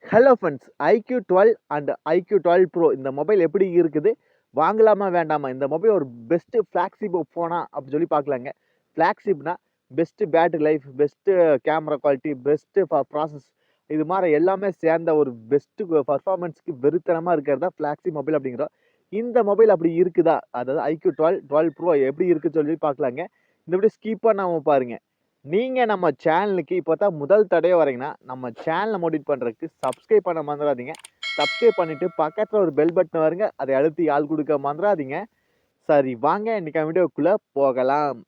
Hello friends, iQOO 12 and iQOO 12 Pro இந்த mobile எப்படி இருக்குது? வாங்கலாமா வேண்டாமா? இந்த மொபைல் ஒரு பெஸ்ட் ஃப்ளாக்ஷிப் ஃபோனா அப்படின்னு சொல்லி பார்க்கலாங்க. ஃப்ளாக்ஷிப்னா best battery life, best camera quality, best process இது மாதிரி எல்லாமே சேர்ந்த ஒரு பெஸ்ட் பர்ஃபார்மன்ஸ்க்கு வெறித்தனமா இருக்கிறது தான் ஃப்ளாக்ஷிப் மொபைல் அப்படிங்கிறோம். இந்த மொபைல் அப்படி இருக்குதா? அதாவது iQOO 12 Pro எப்படி இருக்குன்னு சொல்லி பார்க்கலாங்க. இந்த வீடியோ ஸ்கிப் பண்ணாம பாருங்க. நீங்க நம்ம சேனலுக்கு இப்போ தான் முதல் தடவை வரீங்கன்னா, நம்ம சேனலை மோட்டிவேட் பண்றதுக்கு சப்ஸ்கிரைப் பண்ண மறந்துடாதீங்க. சப்ஸ்கிரைப் பண்ணிட்டு பக்கத்துல ஒரு பெல் பட்டன் வருங்க. அதை அழுத்தி ஆள் கொடுக்க மறந்துடாதீங்க. சரி வாங்க இன்னைக்கு வீடியோக்குள்ள போகலாம்.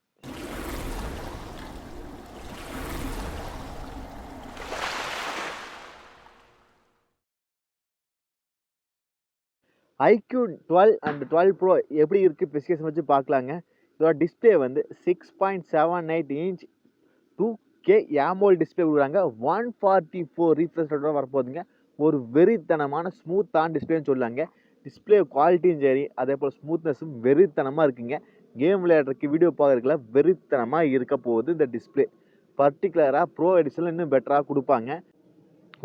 iQOO 12 அண்ட் 12 Pro எப்படி இருக்கு ஸ்பெசிஃபிகேஷன் வச்சு பார்க்கலாங்க. இதோட டிஸ்பிளே வந்து 6.78 இன்ச் 2K AMOLED டிஸ்பிளே கொடுக்குறாங்க. 144 ரீஃப்ரெஷ் ரேட்டோட வரப்போகுதுங்க. ஒரு வெறித்தனமான ஸ்மூத்தான டிஸ்பிளேன்னு சொல்லாங்க. டிஸ்பிளே குவாலிட்டியும் சரி, அதே போல் ஸ்மூத்னஸும் வெறித்தனமாக இருக்குங்க. கேம் விளையாடுறதுக்கு, வீடியோ பார்க்குறதுக்குலாம் வெறித்தனமாக இருக்க போகுது இந்த டிஸ்பிளே. பர்டிகுலராக ப்ரோ எடிஷனில் இன்னும் பெட்டராக கொடுப்பாங்க.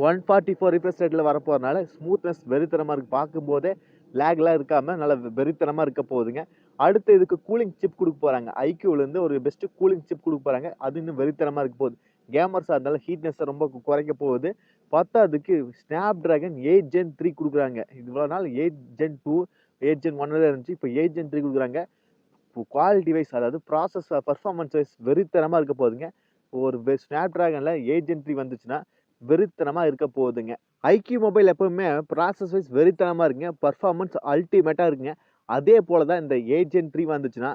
144 ரிஃப்ரெஷ் ரேட்டில் வரப்போகிறதுனால ஸ்மூத்னஸ் வெறித்தனமாக இருக்குது. பார்க்கும்போதே லேக்லாம் இருக்காமல் நல்லா வெறித்தனமாக இருக்க போகுதுங்க. அடுத்து இதுக்கு கூலிங் சிப் கொடுக்க போகிறாங்க. ஐக்யூலேருந்து ஒரு பெஸ்ட்டு கூலிங் சிப் கொடுக்க போகிறாங்க. அது இன்னும் வெறித்தனமாக இருக்க போகுது. கேமர்ஸாக இருந்தாலும் ஹீட்னஸை ரொம்ப குறைக்க போகுது. பத்தாவதுக்கு ஸ்னாப் ட்ராகன் 8 Gen 3 கொடுக்குறாங்க. இவ்வளோ நாள் 8 Gen 2 8 Gen 1 தான் இருந்துச்சு. இப்போ 8 Gen 3 கொடுக்குறாங்க. குவாலிட்டி வைஸ், அதாவது ப்ராசஸ் பர்ஃபார்மன்ஸ் வைஸ் வெறித்தனமாக இருக்க போகுதுங்க. ஒரு ஸ்னாப் ட்ராகனில் 8 Gen 3 வந்துச்சுன்னா வெறித்தனமாக இருக்க போகுதுங்க. ஐக்யூ மொபைல் எப்பவுமே ப்ராசஸ் வைஸ் வெறித்தனமாக இருக்குங்க. பர்ஃபார்மன்ஸ் அல்டிமேட்டாக இருக்குங்க. அதே போல தான் இந்த 8 Gen 3 வந்துச்சுன்னா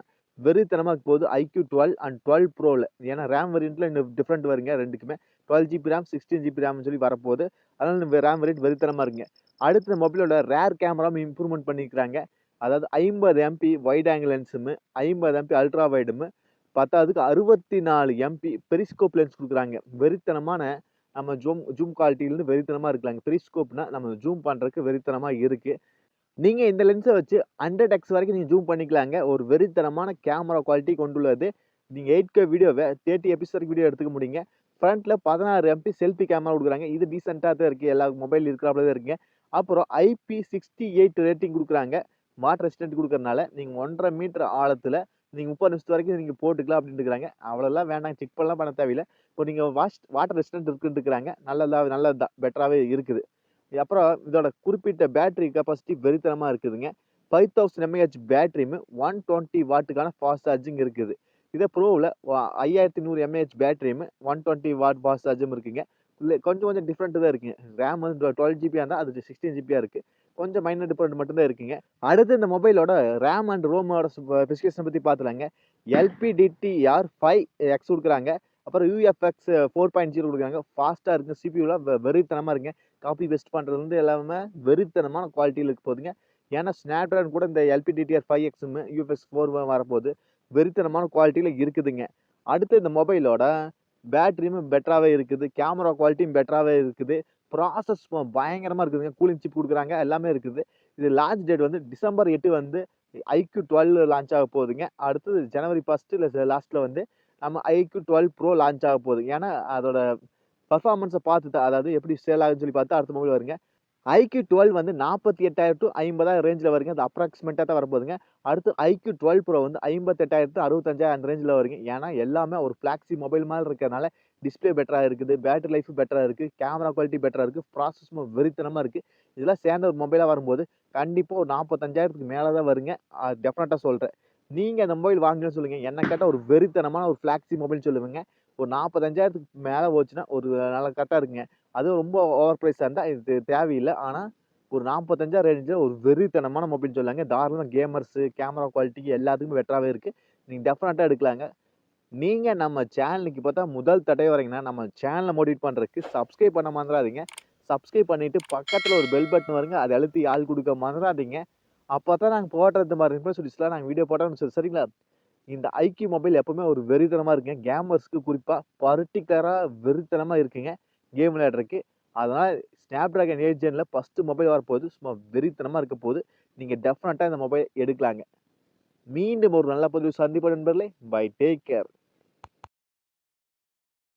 வெறித்தனமாக இருக்க போகுது iQOO 12 அண்ட் 12 ப்ரோவில். ஏன்னா ரேம் வேரியண்ட்டில் இன்னும் டிஃப்ரெண்ட் வருங்க ரெண்டுக்குமே. 12 GB ரேம், 16 GB ரேம்னு சொல்லி வரப்போகுது. அதனால ரேம் வேரியண்ட் வெறித்தனமாக இருக்குங்க. அடுத்த மொபைலோட ரேர் கேமராவும் இம்ப்ரூவ்மெண்ட் பண்ணிக்கிறாங்க. அதாவது 50 MP வைட் ஆங்கிள் லென்ஸும், 50 MP அல்ட்ரா வைடும், பத்தாவதுக்கு 64 MP பெரிஸ்கோப் லென்ஸ் கொடுக்குறாங்க. வெறித்தனமான நம்ம ஜூம் குவாலிட்டியிலேருந்து வெறித்தனமாக இருக்கலாங்க. பெரிஸ்கோப்னா நம்ம ஜூம் பண்ணுறதுக்கு வெறித்தனமாக இருக்குது. நீங்கள் இந்த லென்ஸை வச்சு 100x வரைக்கும் நீங்கள் ஜூம் பண்ணிக்கலாங்க. ஒரு வெறித்தனமான கேமரா குவாலிட்டி கொண்டுள்ளது. நீங்கள் 8K வீடியோவை 30 எபிஎஸ் வரைக்கும் வீடியோ எடுத்துக்க முடியுங்க. ஃப்ரண்ட்டில் 16 MP செல்ஃபி கேமரா கொடுக்குறாங்க. இது டீசெண்டாக தான் இருக்குது. எல்லா மொபைல் இருக்கிறாப்புல தான் இருக்குங்க. அப்புறம் IP68 ரேட்டிங் கொடுக்குறாங்க. வாட்டர் ரெசிஸ்டன்ட் கொடுக்கறனால நீங்கள் 1.5 மீட்டர் ஆழத்தில் நீங்கள் 30 நிமிஷத்து வரைக்கும் நீங்கள் போட்டுக்கலாம் அப்படின்னு இருக்கிறாங்க. அவ்வளோலாம் வேண்டாம், செக் பண்ணலாம் பண்ண தேவையில்லை. இப்போ நீங்கள் வாட்டர் ரெசிஸ்டன்ட் இருக்குன்னு இருக்கிறாங்க. நல்லது தான், பெட்டராகவே இருக்குது. அப்புறம் இதோட குறிப்பிட்ட பேட்டரி கெப்பாசிட்டி வெறித்தனமாக இருக்குதுங்க. 5000 mAh பேட்டரியும் 120 வாட்டுக்கான ஃபாஸ்ட் சார்ஜிங் இருக்குது. இதே ப்ரோவில் 5100 mAh பேட்டரியும் 120 வாட் ஃபாஸ்ட் சார்ஜும் இருக்குங்க. இல்லை கொஞ்சம் டிஃப்ரெண்ட் தான் இருக்குங்க. ரேம் வந்து 12 GB இருந்தால் அது 16 GB இருக்குது. கொஞ்சம் மைனர் டிஃப்ரெண்ட் மட்டும்தான் இருக்குங்க. அடுத்து இந்த மொபைலோட ரேம் அண்ட் ரோமோட ஸ்பெசிஃபிகேஷன் பற்றி பார்த்துலாங்க. LPDDR5X கொடுக்குறாங்க. அப்புறம் UFX 4.0 கொடுக்குறாங்க. ஃபாஸ்ட்டாக இருக்குது. சிபியூலாம் வெறித்தனமாக இருக்குங்க. காப்பி பெஸ்ட் பண்ணுறதுலேருந்து எல்லாமே வெறித்தனமான குவாலிட்டியில் இருக்க போகுதுங்க. ஏன்னா ஸ்னாப் ட்ராகன் கூட இந்த LPDDR5Xும் UFX 4 வரப்போகுது. வெறித்தனமான குவாலிட்டியில் இருக்குதுங்க. அடுத்து இந்த மொபைலோட பேட்டரியும் பெட்டராகவே இருக்குது. கேமரா குவாலிட்டியும் பெட்டராகவே இருக்குது. ப்ராசஸ் பயங்கரமாக இருக்குதுங்க. கூலிங் சிப் கொடுக்குறாங்க. எல்லாமே இருக்குது. இது லான்ச் டேட் வந்து December 8 வந்து iQOO 12 லான்ச் ஆக போகுதுங்க. அடுத்தது January 1 இல்லை லாஸ்ட்டில் வந்து நம்ம iQOO 12 Pro லான்ச் ஆக போகுது. ஏன்னா அதோட பர்ஃபார்மன்ஸை பார்த்து தான், அதாவது எப்படி சேல் ஆகுதுன்னு சொல்லி பார்த்து அடுத்த மொபைல் வருங்க. iQOO 12 வந்து 48,000 to 50,000 ரேஞ்சில் வருங்க. அது அப்ராக்சிமேட்டாக தான் வரப்போகுதுங்க. அடுத்து iQOO 12 Pro வந்து 58,000 to 65,000 அந்த ரேஞ்சில் வருங்க. ஏன்னா எல்லாமே ஒரு ஃப்ளாக்ஸி மொபைல் மாதிரி இருக்கிறதுனால டிஸ்பிளே பெட்டராக இருக்குது, பேட்டரி லைஃப் பெட்டராக இருக்குது, கேமரா குவாலிட்டி பெட்டராக இருக்குது, ப்ராசஸும் வெறித்தனமாக இருக்குது. இதெல்லாம் சேர்ந்த ஒரு மொபைலாக வரும்போது கண்டிப்பாக ஒரு 45,000க்கு மேலே தான் வருங்க. டெஃபினட்டாக சொல்கிறேன். நீங்கள் அந்த மொபைல் வாங்கணும்னு சொல்லுங்கள். என்ன கேட்டால் ஒரு வெறித்தனமான ஒரு ஃப்ளாக்ஸி மொபைல் சொல்லுவேங்க. ஒரு 45,000க்கு மேலே போச்சுன்னா ஒரு நல்ல கரெக்டாக இருக்குங்க. அதுவும் ரொம்ப ஓவர் ப்ரைஸாக இருந்தால் இது தேவையில்லை. ஆனால் ஒரு 45,000 ரேஞ்சில் ஒரு வெறித்தனமான மொபைல் சொல்லாங்க. தாராளமாக கேமர்ஸு, கேமரா குவாலிட்டிக்கு எல்லாத்துக்குமே பெட்டராகவே இருக்குது. நீங்கள் டெஃபினட்டாக எடுக்கலாங்க. நீங்கள் நம்ம சேனலுக்கு இப்போ தான் முதல் தடவை வரீங்கன்னா, நம்ம சேனலை மோட்டிவேட் பண்ணுறதுக்கு சப்ஸ்கிரைப் பண்ண மறந்துடாதீங்க. சப்ஸ்கிரைப் பண்ணிவிட்டு பக்கத்தில் ஒரு பெல் பட்டன் வருங்க. அதை அழுத்தி ஆள் கொடுக்க மறந்துடாதீங்க. அப்போ தான் நாங்கள் போடுறது மாதிரி இன்ஃபர்மேஷன்ஸ்லாம் நாங்கள் வீடியோ போட்டோம்னு சொல்லி சரிங்களா? இந்த ஐக்யூ மொபைல் எப்பவுமே ஒரு வெறித்தனமாக இருக்குங்க. கேமர்ஸ்க்கு குறிப்பாக பர்டிகுலராக வெறித்தனமாக இருக்குங்க கேம் விளையாடுறதுக்கு. அதனால் ஸ்னாப் ட்ராகன் 8 Genல ஃபஸ்ட்டு மொபைல் வரப்போகுது. சும்மா வெறித்தனமாக இருக்க போகுது. நீங்கள் டெஃபினட்டாக இந்த மொபைல் எடுக்கலாங்க. மீண்டும் ஒரு நல்ல பதிவு சந்திப்போம் நண்பர்களே. Bye, take care.